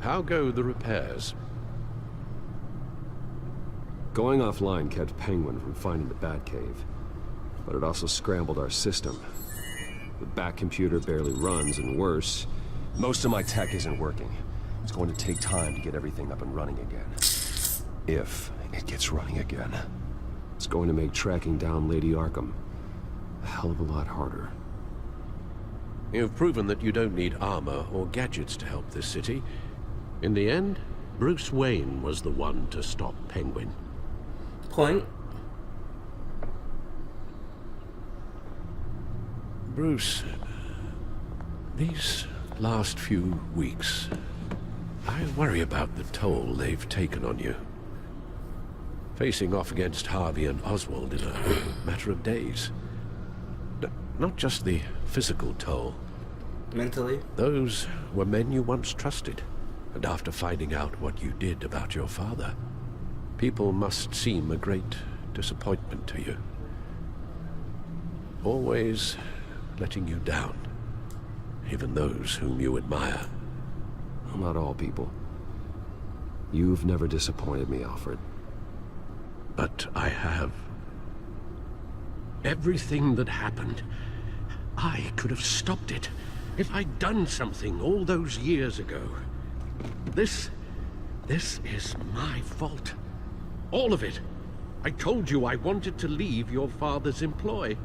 How go the repairs? Going offline kept Penguin from finding the Batcave, but it also scrambled our system. The Bat computer barely runs, and worse, most of my tech isn't working. It's going to take time to get everything up and running again. If it gets running again. It's going to make tracking down Lady Arkham a hell of a lot harder. You've proven that you don't need armor or gadgets to help this city. In the end, Bruce Wayne was the one to stop Penguin. Point. Bruce, these last few weeks, I worry about the toll they've taken on you. Facing off against Harvey and Oswald in a matter of days. Not just the physical toll. Mentally? Those were men you once trusted, and after finding out what you did about your father, people must seem a great disappointment to you. Always letting you down, even those whom you admire. Well, not all people. You've never disappointed me, Alfred. But I have. Everything that happened, I could have stopped it if I'd done something all those years ago. This is my fault. All of it. I told you I wanted to leave your father's employ.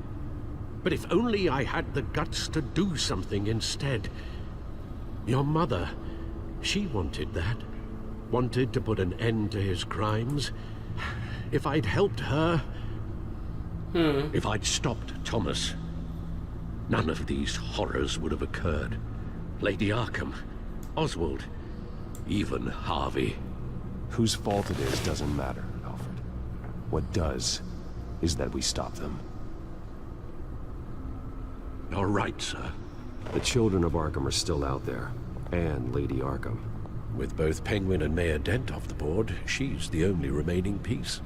But if only I had the guts to do something instead. Your mother, she wanted that. Wanted to put an end to his crimes. If I'd helped her, if I'd stopped Thomas, none of these horrors would have occurred. Lady Arkham, Oswald, even Harvey. Whose fault it is doesn't matter, Alfred. What does is that we stop them. You're right, sir. The children of Arkham are still out there, and Lady Arkham. With both Penguin and Mayor Dent off the board, she's the only remaining piece.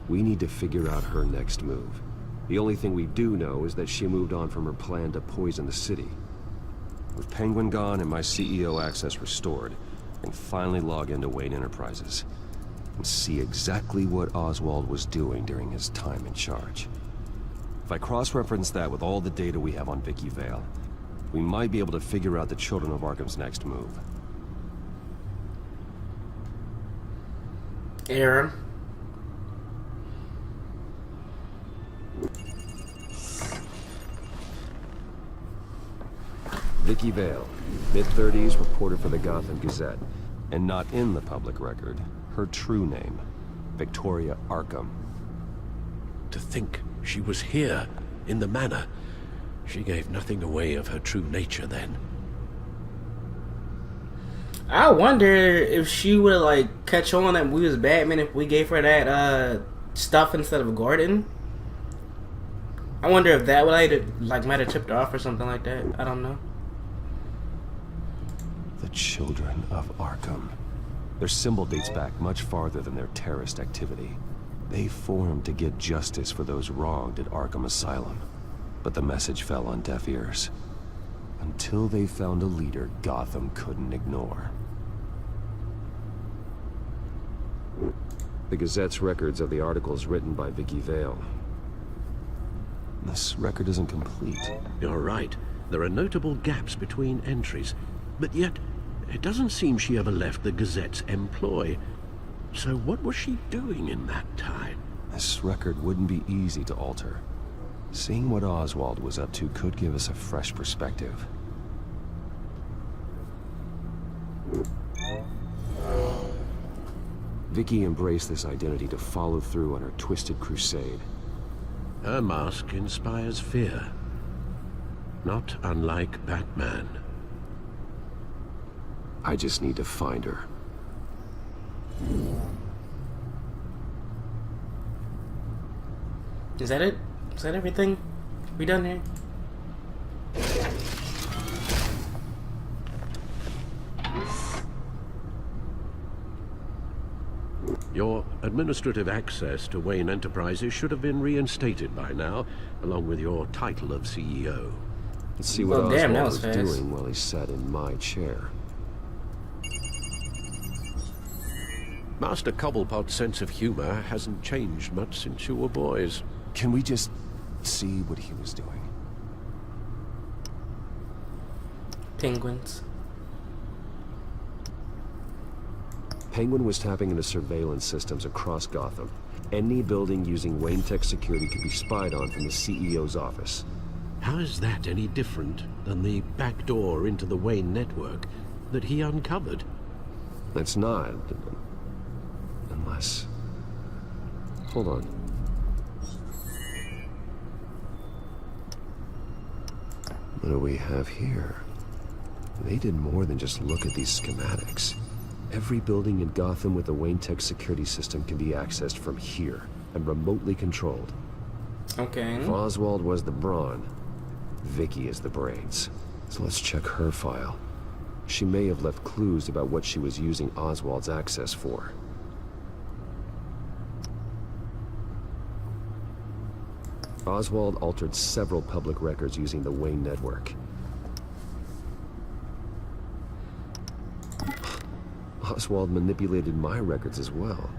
We need to figure out her next move. The only thing we do know is that she moved on from her plan to poison the city. With Penguin gone and my CEO access restored, I can finally log into Wayne Enterprises and see exactly what Oswald was doing during his time in charge. If I cross-reference that with all the data we have on Vicky Vale, we might be able to figure out the Children of Arkham's next move. Aaron. Vicky Vale, mid-30s, reporter for the Gotham Gazette, and not in the public record, her true name, Victoria Arkham. To think she was here, in the manor. She gave nothing away of her true nature then. I wonder if she would like catch on that we was Batman if we gave her that stuff instead of Gordon. I wonder if that would like might have tipped her off or something like that. I don't know. The Children of Arkham. Their symbol dates back much farther than their terrorist activity. They formed to get justice for those wronged at Arkham Asylum. But the message fell on deaf ears. Until they found a leader Gotham couldn't ignore. The Gazette's records of the articles written by Vicky Vale. This record isn't complete. You're right. There are notable gaps between entries. But yet, it doesn't seem she ever left the Gazette's employ. So what was she doing in that time? This record wouldn't be easy to alter. Seeing what Oswald was up to could give us a fresh perspective. Vicky embraced this identity to follow through on her twisted crusade. Her mask inspires fear. Not unlike Batman. I just need to find her. Is that it? Is that everything? We done here? Your administrative access to Wayne Enterprises should have been reinstated by now, along with your title of CEO. Let's see what Oh, damn, that Oswald was was fast. doing while he sat in my chair. Master Cobblepot's sense of humor hasn't changed much since you were boys. Can we just see what he was doing? Penguins. Penguin was tapping into surveillance systems across Gotham. Any building using Wayne Tech security could be spied on from the CEO's office. How is that any different than the back door into the Wayne network that he uncovered? It's not. Unless... Hold on. What do we have here? They did more than just look at these schematics. Every building in Gotham with a Wayne Tech security system can be accessed from here and remotely controlled. Okay. If Oswald was the brawn, Vicky is the brains. So let's check her file. She may have left clues about what she was using Oswald's access for. Oswald altered several public records using the Wayne network. Oswald manipulated my records as well.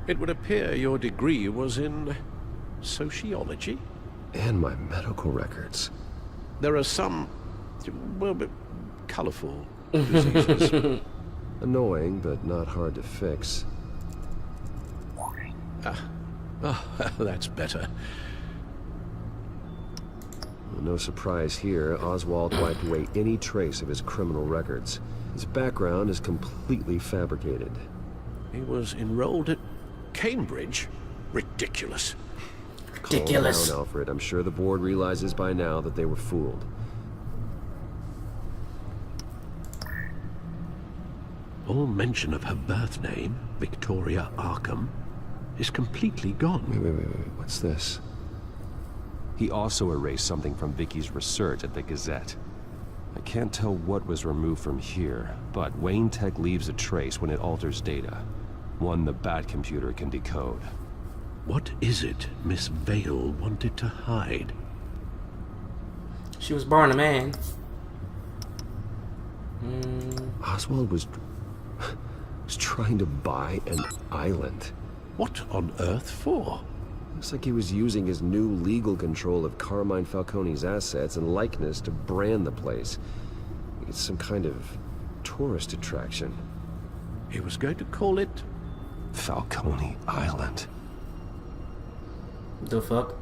It would appear your degree was in sociology. And my medical records. There are some, well, colorful diseases. Annoying, but not hard to fix. Oh, that's better. No surprise here, Oswald wiped away any trace of his criminal records. His background is completely fabricated. He was enrolled at Cambridge? Ridiculous. Ridiculous. Calm down, Alfred. I'm sure the board realizes by now that they were fooled. All mention of her birth name, Victoria Arkham, is completely gone. Wait. What's this? He also erased something from Vicky's research at the Gazette. I can't tell what was removed from here, but Wayne Tech leaves a trace when it alters data. One the Bat computer can decode. What is it Miss Vale wanted to hide? She was born a man. Oswald was trying to buy an island. What on earth for? Looks like he was using his new legal control of Carmine Falcone's assets and likeness to brand the place. It's some kind of tourist attraction. He was going to call it Falcone Island. The fuck?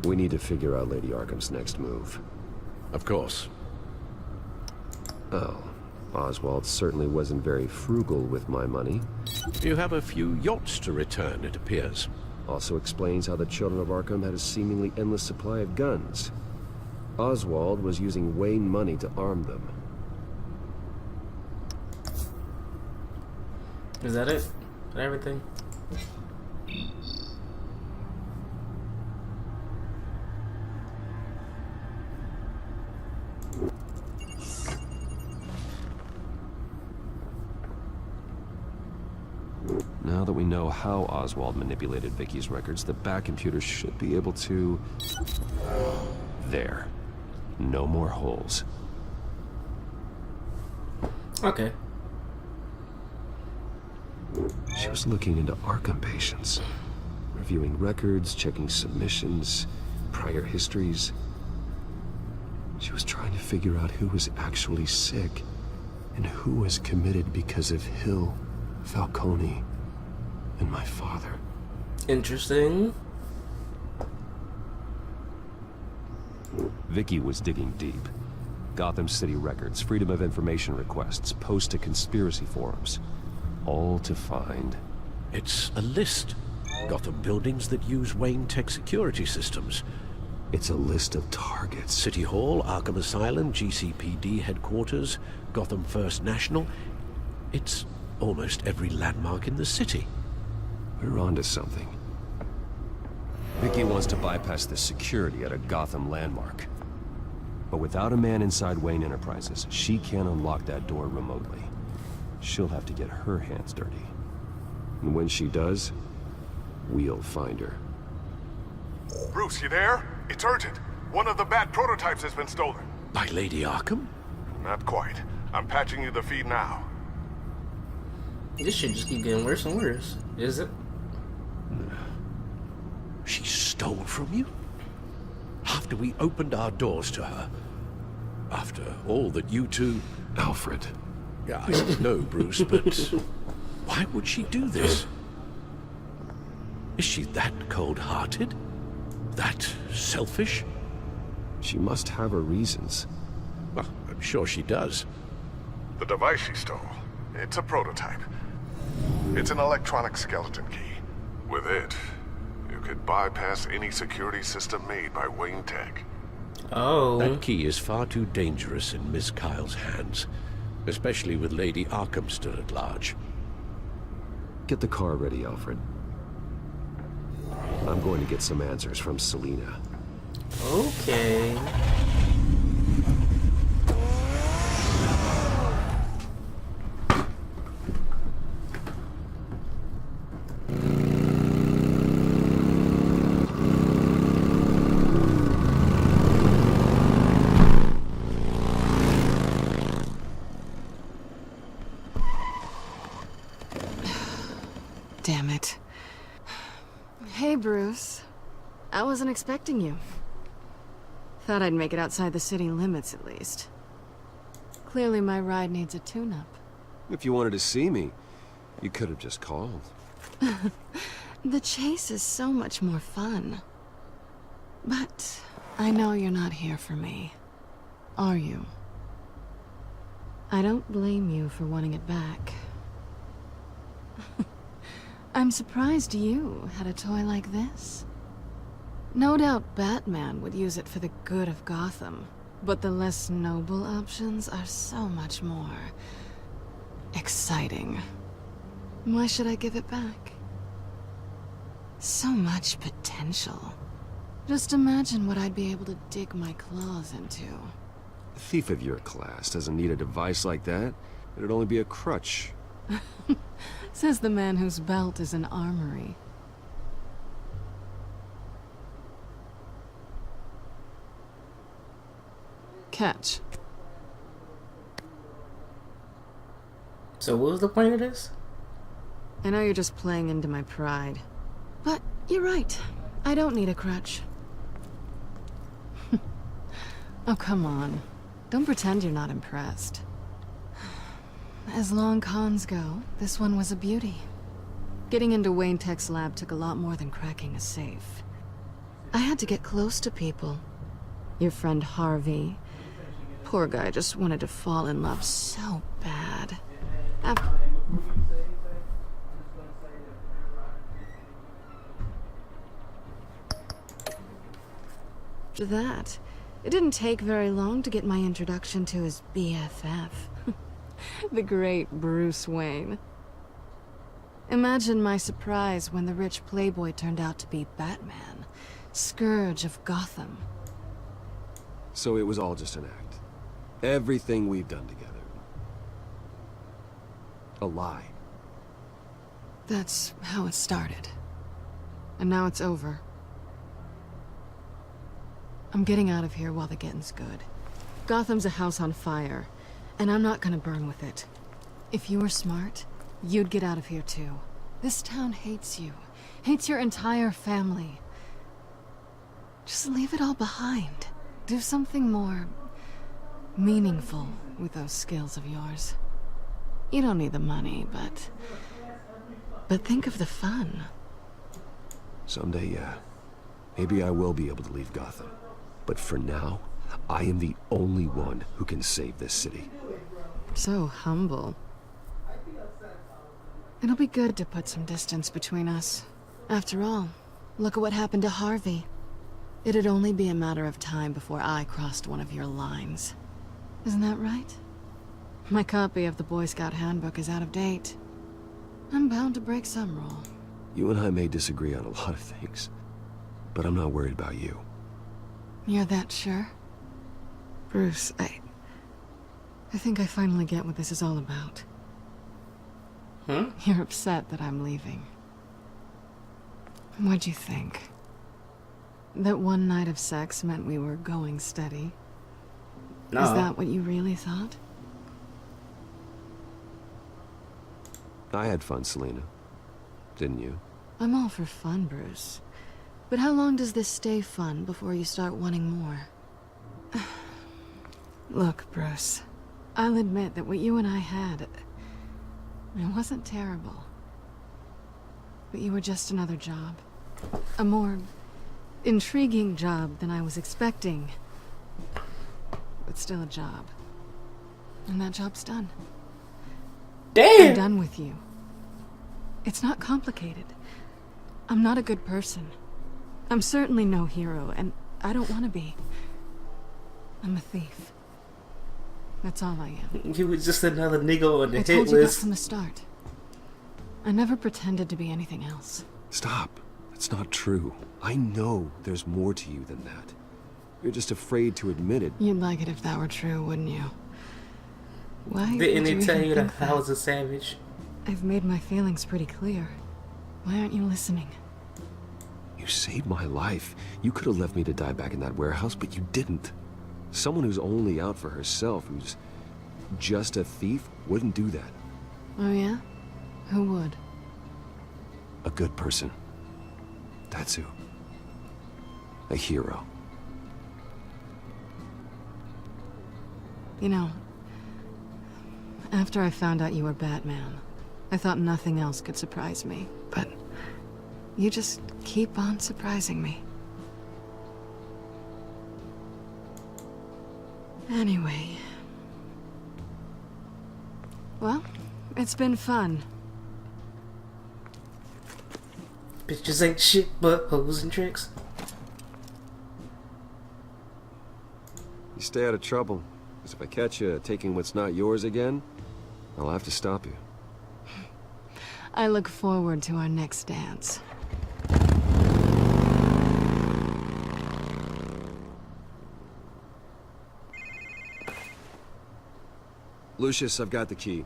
We need to figure out Lady Arkham's next move. Of course. Oh, Oswald certainly wasn't very frugal with my money. You have a few yachts to return, it appears. Also explains how the children of Arkham had a seemingly endless supply of guns. Oswald was using Wayne money to arm them. Is that it? Is that everything? Now that we know how Oswald manipulated Vicky's records, the Bat computer should be able to... There. No more holes. Okay. She was looking into Arkham patients, reviewing records, checking submissions, prior histories. She was trying to figure out who was actually sick and who was committed because of Hill, Falcone, and my father. Interesting. Vicky was digging deep. Gotham City records, Freedom of Information requests, posts to conspiracy forums. All to find... It's a list. Gotham buildings that use Wayne Tech security systems. It's a list of targets. City Hall, Arkham Asylum, GCPD headquarters, Gotham First National. It's almost every landmark in the city. We're onto something. Vicky wants to bypass the security at a Gotham landmark. But without a man inside Wayne Enterprises, she can't unlock that door remotely. She'll have to get her hands dirty. And when she does, we'll find her. Bruce, you there? It's urgent. One of the Bat prototypes has been stolen. By Lady Arkham? Not quite. I'm patching you the feed now. This shit just keep getting worse and worse. Is it? She stole from you? After we opened our doors to her? After all that you two... Alfred. Yeah, I don't know, Bruce, but why would she do this? Is she that cold-hearted? That selfish? She must have her reasons. Well, I'm sure she does. The device she stole, it's a prototype. It's an electronic skeleton key. With it, you could bypass any security system made by Wayne Tech. Oh. That key is far too dangerous in Miss Kyle's hands, especially with Lady Arkham still at large. Get the car ready, Alfred. I'm going to get some answers from Selina. Okay. Damn it. Hey, Bruce. I wasn't expecting you. Thought I'd make it outside the city limits, at least. Clearly my ride needs a tune-up. If you wanted to see me, you could have just called. The chase is so much more fun. But I know you're not here for me. Are you? I don't blame you for wanting it back. I'm surprised you had a toy like this. No doubt Batman would use it for the good of Gotham, but the less noble options are so much more exciting. Why should I give it back? So much potential. Just imagine what I'd be able to dig my claws into. A thief of your class doesn't need a device like that. It'd only be a crutch. Says the man whose belt is an armory. Catch. So what was the point of this? I know you're just playing into my pride. But you're right. I don't need a crutch. Oh, come on. Don't pretend you're not impressed. As long cons go, this one was a beauty. Getting into Wayne Tech's lab took a lot more than cracking a safe. I had to get close to people. Your friend Harvey. Poor guy just wanted to fall in love so bad. After that, it didn't take very long to get my introduction to his BFF. The great Bruce Wayne. Imagine my surprise when the rich playboy turned out to be Batman, Scourge of Gotham. So it was all just an act. Everything we've done together. A lie. That's how it started. And now it's over. I'm getting out of here while the getting's good. Gotham's a house on fire, and I'm not gonna burn with it. If you were smart, you'd get out of here too. This town hates you. Hates your entire family. Just leave it all behind. Do something more meaningful with those skills of yours. You don't need the money, but think of the fun. Someday, yeah. Maybe I will be able to leave Gotham. But for now, I am the only one who can save this city. So humble. It'll be good to put some distance between us. After all, look at what happened to Harvey. It'd only be a matter of time before I crossed one of your lines. Isn't that right? My copy of the Boy Scout Handbook is out of date. I'm bound to break some rule. You and I may disagree on a lot of things, but I'm not worried about you. You're that sure? Bruce, I think I finally get what this is all about. You're upset that I'm leaving. What'd you think? That one night of sex meant we were going steady? No. Is that what you really thought? I had fun, Selena. Didn't you? I'm all for fun, Bruce. But how long does this stay fun before you start wanting more? Look, Bruce. I'll admit that what you and I had... it wasn't terrible. But you were just another job. A more intriguing job than I was expecting. But still a job. And that job's done. Damn! I'm done with you. It's not complicated. I'm not a good person. I'm certainly no hero, and I don't want to be. I'm a thief. That's all I am. He was just another nigga on the I hit told you that list. from the start. I never pretended to be anything else. Stop. That's not true. I know there's more to you than that. You're just afraid to admit it. You'd like it if that were true, wouldn't you? Why Didn't would he you tell even you think that I was a savage? I've made my feelings pretty clear. Why aren't you listening? You saved my life. You could have left me to die back in that warehouse, but you didn't. Someone who's only out for herself, who's just a thief, wouldn't do that. Oh yeah? Who would? A good person. That's who. A hero. You know, after I found out you were Batman, I thought nothing else could surprise me, but you just keep on surprising me. Anyway. Well, it's been fun. Bitches ain't shit but hoes and tricks. You stay out of trouble, because if I catch you taking what's not yours again, I'll have to stop you. I look forward to our next dance. Lucius, I've got the key.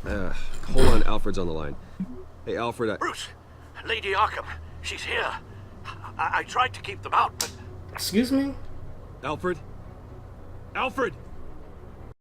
Hold on, Alfred's on the line. Hey, Alfred, Bruce, Lady Arkham, she's here. I tried to keep them out, but... Excuse me? Alfred? Alfred!